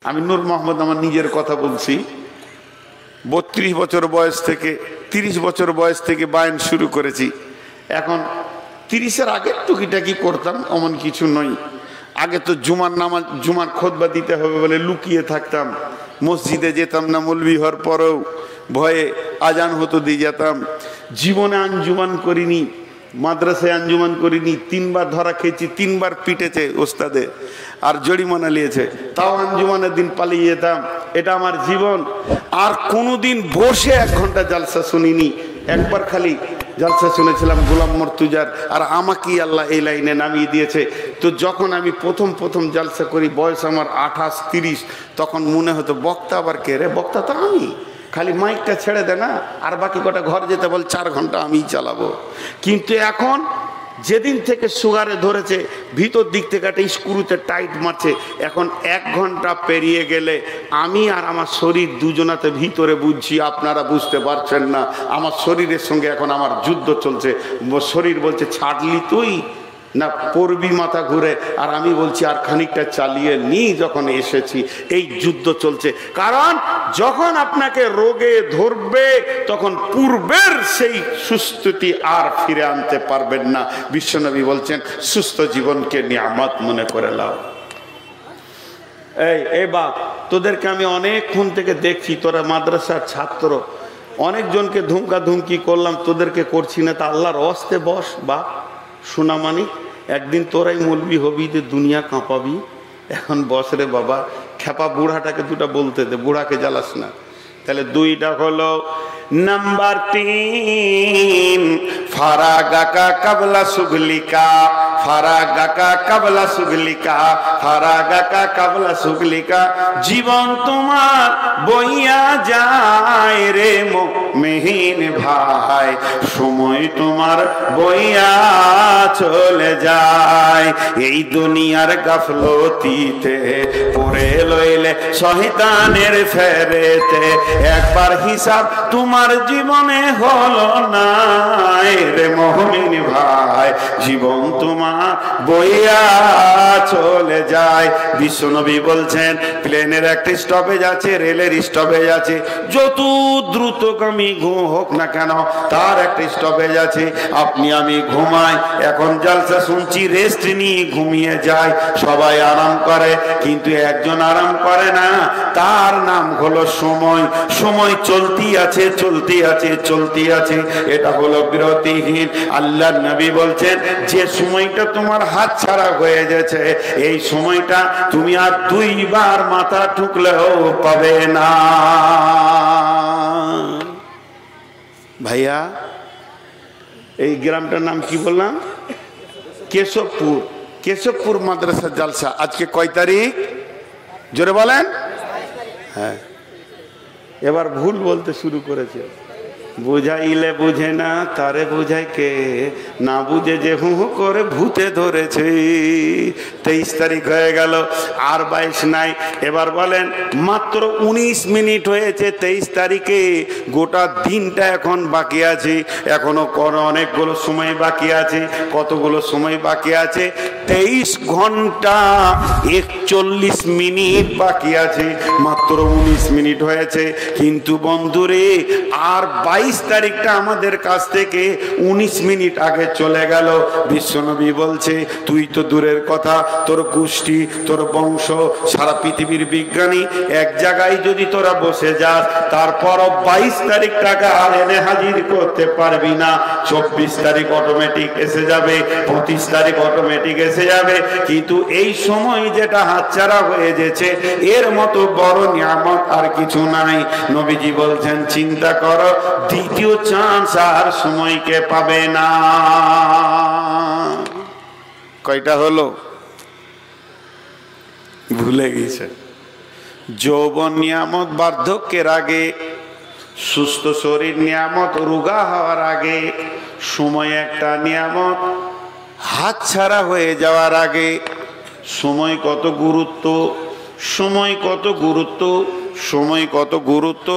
আমি নূর মোহাম্মদ আমার নিজের কথা বলছি, 32 বছর বয়স থেকে 30 বছর বয়স থেকে বায়ান শুরু করেছি। এখন 30-এর আগে টুকিটাকি করতাম, এমন কিছু নয়। আগে তো জুমার নামাজ, জুমার খুতবা দিতে হবে বলে লুকিয়ে থাকতাম, মসজিদে যেতাম না, মৌলবি হওয়ার পরেও ভয়ে আজান হতো দিয়ে যেতাম। জীবনে আঞ্জুমান করিনি, মাদ্রাসায় আঞ্জুমান করিনি, 3 বার ধরা খেয়েছি, 3 বার পিটেছে ওস্তাদে আর জরিমানা নিয়েছে, তাও আঞ্জুমানের দিন পালিয়ে যেতাম। এটা আমার জীবন। আর কোনোদিন বসে 1 ঘন্টা জালসা শুনিনি। একবার খালি জালসা শুনেছিলাম গোলাম মর্তুজার, আর আমাকেই আল্লাহ এই লাইনে নামিয়ে দিয়েছে। তো যখন আমি প্রথম জালসা করি, বয়স আমার 28-30, তখন মনে হতো বক্তা আবার কে রে, বক্তা তো আমি, খালি মাইকটা ছেড়ে দে না, আর বাকি কটা ঘর যেতে বল, 4 ঘন্টা আমিই চালাবো। কিন্তু এখন যেদিন থেকে সুগারে ধরেছে, ভিতর দিক থেকে একটা স্ক্রুতে টাইট মারছে, এখন 1 ঘন্টা পেরিয়ে গেলে আমি আর আমার শরীর দুজনাতে ভিতরে বুঝছি, আপনারা বুঝতে পারছেন না। আমার শরীরের সঙ্গে এখন আমার যুদ্ধ চলছে। শরীর বলছে ছাড়লি তুই না পড়বি মাথা ঘুরে, আর আমি বলছি আর খানিকটা চালিয়ে নি, যখন এসেছি। এই যুদ্ধ চলছে। কারণ যখন আপনাকে রোগে ধরবে, তখন পূর্বের সেই সুস্থতি আর ফিরে আনতে পারবেন না। বিশ্বনবী বলছেন সুস্থ জীবনকে নিয়ামত মনে করে লাও। এই বাপ, তোদেরকে আমি অনেকক্ষণ থেকে দেখছি, তোরা মাদ্রাসার ছাত্র, অনেকজনকে ধুমকি করলাম, তোদেরকে করছি না। তা আল্লাহর ওয়াস্তে বস বাপ, সোনামানি, একদিন তোরাই মৌলবি হবি, যে দুনিয়া কাঁপাবি। এখন বস রে বাবা। খেপা বুড়াটাকে 2টা বলতে দে, বুড়াকে জ্বালাস না। তাহলে 2টা হলো, নাম্বার 3, ফারাগাকা কাবলা সুগলিকা, ফারাগাকা কাবলা সুগলিকা, ফারাগাকা কাবলা সুগলিকা। জীবন তোমার বইয়া যায় রে মুমিন ভাই, সময় তোমার বইয়া চলে যায়। এই দুনিয়ার গাফলতিতে পড়ে লইলে শয়তানের ফেরেতে, একবার হিসাব তোমার জীবনে হলো না রে মুমিন ভাই, জীবন তোমার বইয়া চলে যায়। বিশ্বনবী বলছেন প্লেনের একটা স্টপেজ আছে, রেলের স্টপেজ আছে, যত দ্রুতগামী হোক না কেন তার একটা স্টপেজ আছে। আপনি আমি ঘুমাই, এখন জালসা শুনছি, রেস্ট নিয়ে ঘুমিয়ে যায়, সবাই আরাম করে, কিন্তু একজন আরাম করে না, তার নাম হলো সময়। সময় চলতি আছে, চলতি আছে, চলতি আছে, এটা হলো বিরতিহীন। আল্লাহ নবী বলছেন যে সময়টা তোমার হাত ছাড়া হয়ে গেছে, এই সময়টা তুমি আর 2 বার মাথা ঠুকলেও পাবে না। ভাইয়া, এই গ্রামটার নাম কি বললাম? কেশবপুর। কেশবপুর মাদ্রাসা জালসা আজকে কয় তারিখ? জোরে বলেন। হ্যাঁ, এবার ভুল বলতে শুরু করেছে। বুঝাইলে বুঝে না, তারে বুঝাই কে, না বুঝে যে হু হু করে ভূতে ধরেছে। 23 তারিখ হয়ে গেল, আর 22 নাই। এবার বলেন মাত্র 19 মিনিট হয়েছে 23 তারিখে, গোটা দিনটা এখন বাকি আছে। এখনো অনেকগুলো সময় বাকি আছে। কতগুলো সময় বাকি আছে? 23 ঘন্টা 41 মিনিট বাকি আছে। মাত্র 19 মিনিট হয়েছে। কিন্তু বন্ধুরে, আর 22 তারিখটা আমাদের কাছ থেকে 19 মিনিট আগে চলে গেল। বিশ্বনবী বলছে তুই তো দূরের কথা, তোর গোষ্ঠী, তোর বংশ, সারা পৃথিবীর বিজ্ঞানী এক জায়গায় যদি তোরা বসে যাস, তারপর 22 তারিখটাকে আর এনে হাজির করতে পারবি না। 24 তারিখ অটোমেটিক এসে যাবে, 25 তারিখ অটোমেটিক এসে যাবে। কিন্তু এই সময় যেটা হাতছাড়া হয়ে গেছে, এর মতো বড় নিয়ামত আর কিছু নাই। নবীজি বলছেন চিন্তা করো, দ্বিতীয় চান্স আর সময়কে পাবে না। কয়টা হলো? ভুলে গেছে। যৌবন নিয়ামত বার্ধক্যের আগে, সুস্থ শরীর নিয়ামত রোগা হওয়ার আগে, সময় একটা নিয়ামত হাতছাড়া হয়ে যাওয়ার আগে। সময় কত গুরুত্ব, সময় কত গুরুত্ব, সময় কত গুরুত্ব।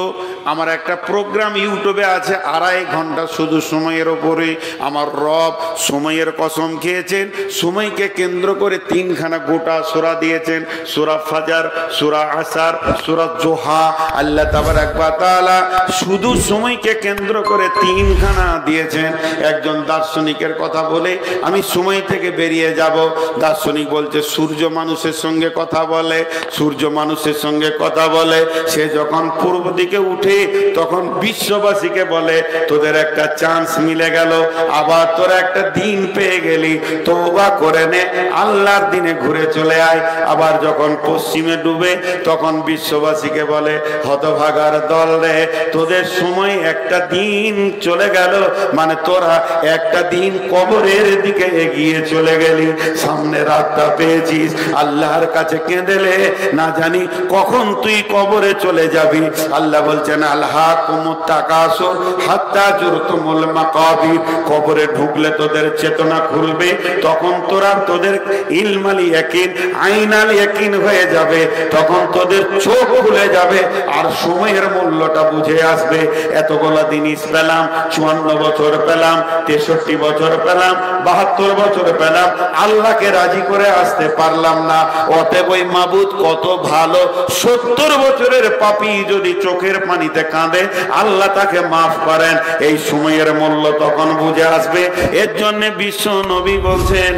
আমার একটা প্রোগ্রাম ইউটিউবে আছে 2.5 ঘন্টা শুধু সময়ের ওপরে। আমার রব সময়ের কসম খেয়েছেন, সময়কে কেন্দ্র করে 3খানা গোটা সূরা দিয়েছেন, সূরা ফাজর, সূরা আসর, সূরা জোহা। আল্লাহ তাবারক ওয়া তাআলা শুধু সময়কে কেন্দ্র করে 3খানা দিয়েছেন। একজন দার্শনিকের কথা বলে আমি সময় থেকে বেরিয়ে যাব। দার্শনিক বলছে সূর্য মানুষের সঙ্গে কথা বলে, সূর্য মানুষের সঙ্গে কথা বলে। সে যখন পূর্ব দিকে উঠে তখন বিশ্ববাসীকে বলে তোদের একটা চান্স মিলে গেল, আবার তোরা একটা দিন পেয়ে গেলি, তওবা করে নে, আল্লাহর দিনে ঘুরে চলে আয়। আবার যখন পশ্চিমে ডুবে তখন বিশ্ববাসীকে বলে হতভাগার দল রে, তোদের সময় একটা দিন চলে গেল, মানে তোরা একটা দিন কবরের দিকে এগিয়ে চলে গেলি, সামনে রাতটা পেয়েছিস, আল্লাহর কাছে কেঁদেলে না জানি কখন তুই কবরে চলে যাবি। আল্লাহ বলছেন আলহাকুমুত তাকাসুর হাত্তা জুরতুমুল মাকাবির, কবরে ঢুকলে তোদের চেতনা খুলবে, তখন তোরা তোদের ইলমাল ইয়াকিন আইনাল ইয়াকিন হয়ে যাবে, তখন তোদের চোখ খুলে যাবে আর সময়ের মূল্যটা বুঝে আসবে। এতগুলো জিনিস পেলাম, 54 বছর পেলাম, 63 বছর পেলাম, 72 বছর পেলাম, আল্লাহকে রাজি করে আসতে পারলাম না। অতএব ওই মাবুদ কত ভালো, 70 বছরের পাপী যদি চোখের পানিতে কাঁদে আল্লাহ তাকে মাফ করেন। এই সময়ের মূল্য তখন বুঝে আসবে। এর জন্য বিশ্ব নবী বলছেন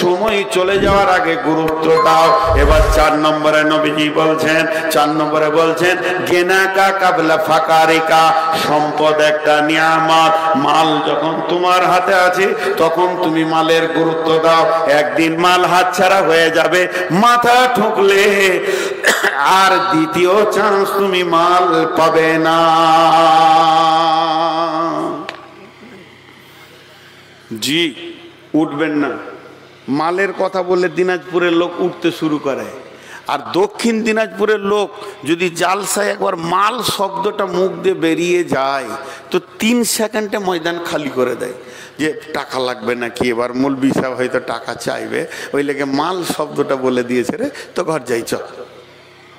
সময় চলে যাওয়ার আগে গুরুত্ব দাও। এবার 4 নম্বরে নবীজি বলছেন, 4 নম্বরে বলছেন গেনাকা কাবলা ফাকারিকা, সম্পদ একটা নিয়ামত। মাল যখন তোমার হাতে আছে তখন তুমি মালের গুরুত্ব দাও। একদিন মাল হাতছাড়া হয়ে যাবে, মাথা ঠুকলে আর দ্বিতীয় চান্স তুমি মাল পাবে না। জি, উঠবেন না। মালের কথা বললে দিনাজপুরের লোক উঠতে শুরু করে, আর দক্ষিণ দিনাজপুরের লোক যদি জালসায় একবার মাল শব্দটা মুখ দিয়ে বেরিয়ে যায় তো 3 সেকেন্ডে ময়দান খালি করে দেয়, যে টাকা লাগবে নাকি, এবার মৌলবি সাহেব হয়তো টাকা চাইবে, ওই লেগে মাল শব্দটা বলে দিয়েছে রে, তো ঘর যাই চল।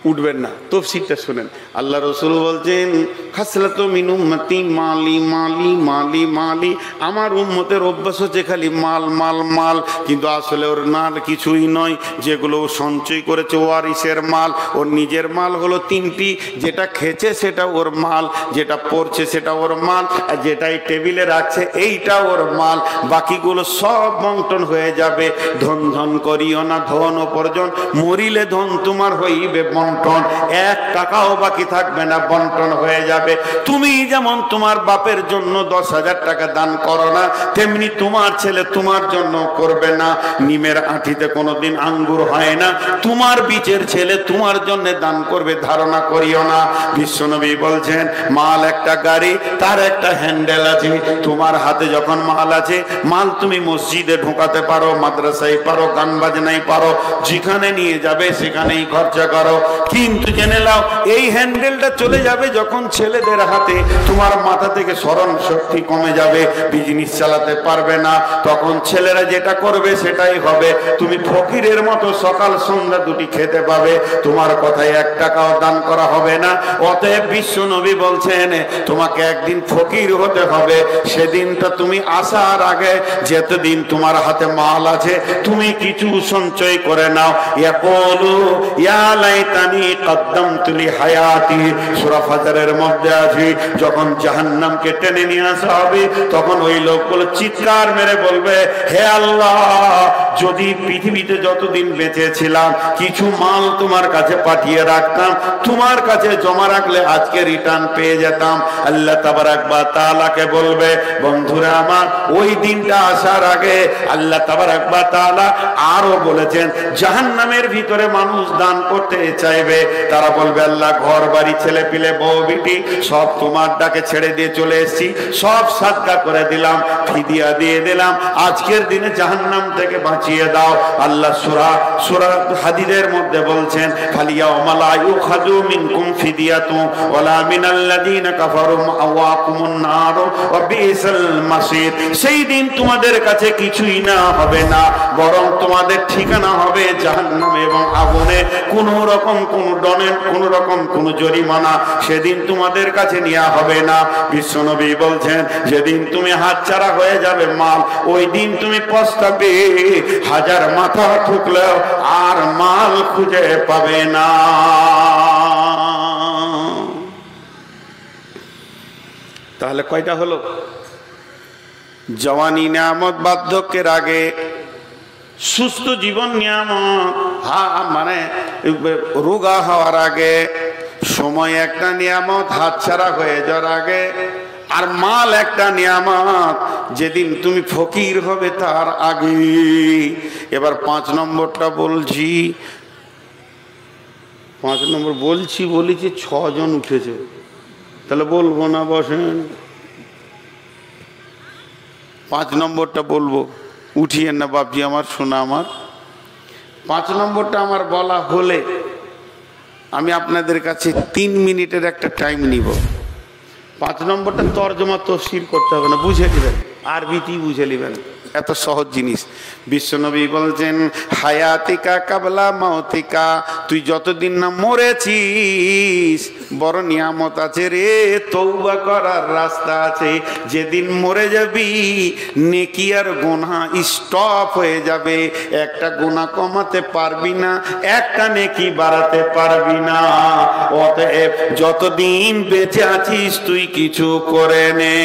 উঠবেন না। তফসিরটা শুনেন, আল্লাহ রসুল বলছেন খাসলাতু মিন উম্মতি মালি মালি মালি মালি, আমার উম্মতের অভ্যাস হচ্ছে খালি মাল মাল মাল, কিন্তু আসলে ওর নাল কিছুই নয়। যেগুলো সঞ্চয় করেছে ওয়ারিসের মাল, ওর নিজের মাল হলো 3টি, যেটা খেছে সেটা ওর মাল, যেটা পড়ছে সেটা ওর মাল, আর যেটাই টেবিলে রাখছে এইটা ওর মাল, বাকিগুলো সব বন্টন হয়ে যাবে। ধন ধন করিও না, ধন উপার্জন, মরিলে ধন তোমার হইবে বন্টন, 1 টাকাও বাকি থাকবে না, বন্টন হয়ে যাবে। তুমি যেমন তোমার বাপের জন্য 10,000 টাকা দান করো না, তেমনি তোমার ছেলে তোমার জন্য করবে না। নিমের আঁটিতে কোনোদিন আঙ্গুর হয় না, তোমার বীজের ছেলে তোমার জন্য দান করবে, ধারণা করিও না। বিশ্বনবী বলছেন মাল একটা গাড়ি, তার একটা হ্যান্ডেল আছে। তোমার হাতে যখন মাল আছে, মাল তুমি মসজিদে ঢোকাতে পারো, মাদ্রাসায় পারো, গান বাজনায় পারো, যেখানে নিয়ে যাবে সেখানেই খরচা করো। কিন্তু জেনে নাও এই হ্যান্ডেলটা চলে যাবে যখন ছেলেদের হাতে, তোমার মাথা থেকে স্মরণ শক্তি কমে যাবে, বিজনেস চালাতে পারবে না, তখন ছেলেরা যেটা করবে সেটাই হবে। তুমি ফকিরের মতো সকাল সন্ধ্যা 2টি খেতে পাবে, তোমার কথায় 1 টাকাও দান করা হবে না। অতএব বিশ্ব নবী বলছেন তোমাকে একদিন ফকির হতে হবে। সেদিনটা তুমি আসার আগে যেতদিন তোমার হাতে মাল আছে তুমি কিছু সঞ্চয় করে নাও। ইয়াকুলু ইয়া লাইতানি কদ্দামতু লি হায়াতি, সূরা ফাজরের মধ্যে আছে যখন জাহান্নামকে টেনে নিয়ে আসা হবে তখন ওই লোকগুলো চিৎকার মেরে বলবে হে আল্লাহ, যদি পৃথিবীতে যতদিন বেঁচে ছিলাম কিছু মাল তোমার কাছে পাঠিয়ে রাখতাম, তোমার কাছে জমা রাখলে আজকে রিটার্ন পেয়ে যেতাম। আল্লাহ তাবারক ওয়া তাআলাকে বলবে বন্ধুরা আমার, ওই দিনটা আসার আগে আল্লাহ তাবারক ওয়া তাআলা আরো বলেছেন জাহান্নামের ভিতরে মানুষ দান করতে চাইবে, তারা বলবে আল্লাহ ঘর বাড়ি ছেলে পিলে বউ বিটি সব তোমার ডাকে ছেড়ে দিয়ে চলে এসেছি, সব সাদকা করে দিলাম, ফিদিয়া দিয়ে দিলাম, আজকের দিনে জাহান্নাম থেকে বাঁচিয়ে দাও। আল্লাহ সূরা হাদীদের মধ্যে বলছেন ফালিয়াউমা লা ইউখাযু মিনকুম ফিদিয়াতুন ওয়ালা মিনাল্লাযীনা কাফারু মাওয়াকুমুন নার ওয়া বিসাল মাসির, সেই দিন তোমাদের কাছে কিছুই না হবে না, বরং তোমাদের ঠিকানা হবে জাহান্নাম এবং আগুনে, কোনো রকম কোন রকম কোনো জরিমানা সেদিন তোমাদের কাছে নেওয়া হবে না। বিশ্বনবী বলছেন যেদিন তুমি হাতছাড়া হয়ে যাবে মাল, ওই দিন তুমি পস্তাবে, হাজার মাথা ঠুকলেও আর মাল খুঁজে পাবে না। তাহলে কয়টা হলো? জওয়ানি নিয়ামত, বার্ধক্যের আগে সুস্থ জীবন নিয়ামত, মানে রোগা হওয়ার আগে, সময় একটা নিয়ামত হাতছাড়া হয়ে যাওয়ার আগে, আর মাল একটা নিয়ামত যেদিন তুমি ফকির হবে তার আগে। এবার 5 নম্বরটা বলছি, 5 নম্বর বলেছি 6 জন উঠেছে, তাহলে বলবো না, বসেন। 5 নম্বরটা বলবো, উঠিয়েন না বাপজি আমার, শোনা আমার। 5 নম্বরটা আমার বলা হলে আমি আপনাদের কাছে 3 মিনিটের একটা টাইম নিব। 5 নম্বরটা তর্জমা তফসির করতে হবে না, বুঝে নেবেন, আরবিতেই বুঝে নেবেন, এত সহজ জিনিস। বিশ্বনবী বলছেন হায়াতিকা কাবলা মাউতিকা, তুই যতদিন না মরেছিস বড় নিয়ামত আছে রে, তওবা করার রাস্তা আছে। যেদিন মরে যাবি নেকি আর গুনাহ স্টপ হয়ে যাবে, একটা গুনাহ কমাতে পারবি না, একটা নেকি বাড়াতে পারবি না। অতএব যতদিন বেঁচে আছিস তুই কিছু করে নে।